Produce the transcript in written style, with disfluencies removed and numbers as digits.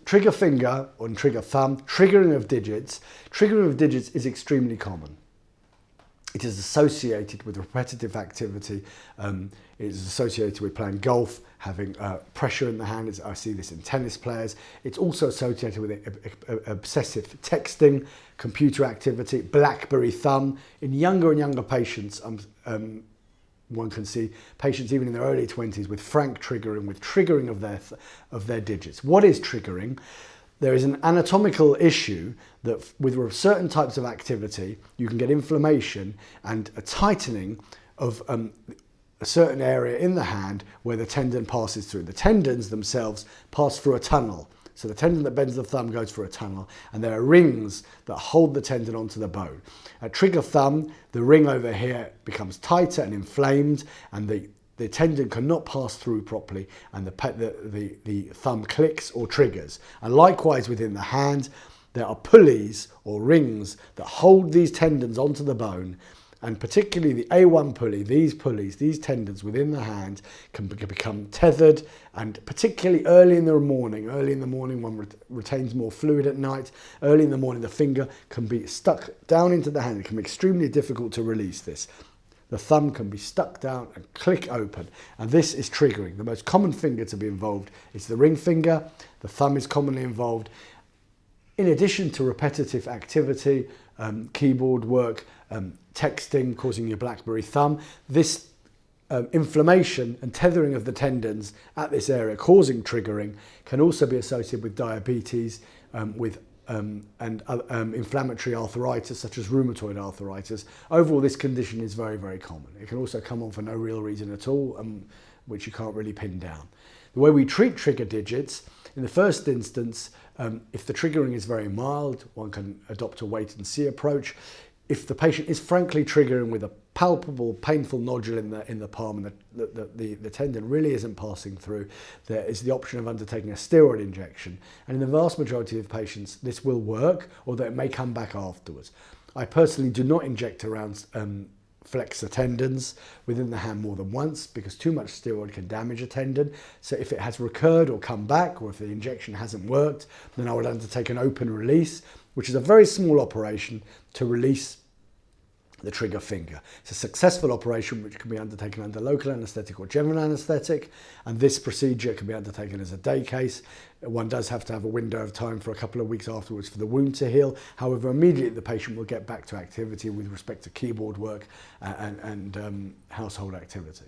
trigger finger or trigger thumb, triggering of digits. Triggering of digits is extremely common. It is associated with repetitive activity. It is associated with playing golf, having pressure in the hand. I see this in tennis players. It's also associated with obsessive texting, computer activity, BlackBerry thumb. In younger and younger patients, one can see patients even in their early 20s with frank triggering, with triggering of their digits. What is triggering? There is an anatomical issue that with certain types of activity, you can get inflammation and a tightening of a certain area in the hand where the tendon passes through. The tendons themselves pass through a tunnel. So the tendon that bends the thumb goes through a tunnel, and there are rings that hold the tendon onto the bone. At trigger thumb, the ring over here becomes tighter and inflamed, and the tendon cannot pass through properly, and the thumb clicks or triggers. And likewise within the hand, there are pulleys or rings that hold these tendons onto the bone, and particularly the A1 pulley, these pulleys, these tendons within the hand can become tethered, and particularly early in the morning one retains more fluid at night, early in the morning the finger can be stuck down into the hand. It can be extremely difficult to release this. The thumb can be stuck down and click open, and this is triggering. The most common finger to be involved is the ring finger. The thumb is commonly involved. In addition to repetitive activity, keyboard work, texting, causing your BlackBerry thumb, this inflammation and tethering of the tendons at this area causing triggering can also be associated with diabetes, with inflammatory arthritis such as rheumatoid arthritis. Overall, this condition is very, very common. It can also come on for no real reason at all, which you can't really pin down. The way we treat trigger digits, in the first instance, if the triggering is very mild, one can adopt a wait and see approach. If the patient is frankly triggering with a palpable, painful nodule in the palm and the tendon really isn't passing through, there is the option of undertaking a steroid injection. And in the vast majority of patients, this will work, although it may come back afterwards. I personally do not inject around flexor tendons within the hand more than once, because too much steroid can damage a tendon. So if it has recurred or come back, or if the injection hasn't worked, then I would undertake an open release, which is a very small operation to release the trigger finger. It's a successful operation which can be undertaken under local anaesthetic or general anaesthetic, and this procedure can be undertaken as a day case. One does have to have a window of time for a couple of weeks afterwards for the wound to heal. However, immediately the patient will get back to activity with respect to keyboard work and household activity.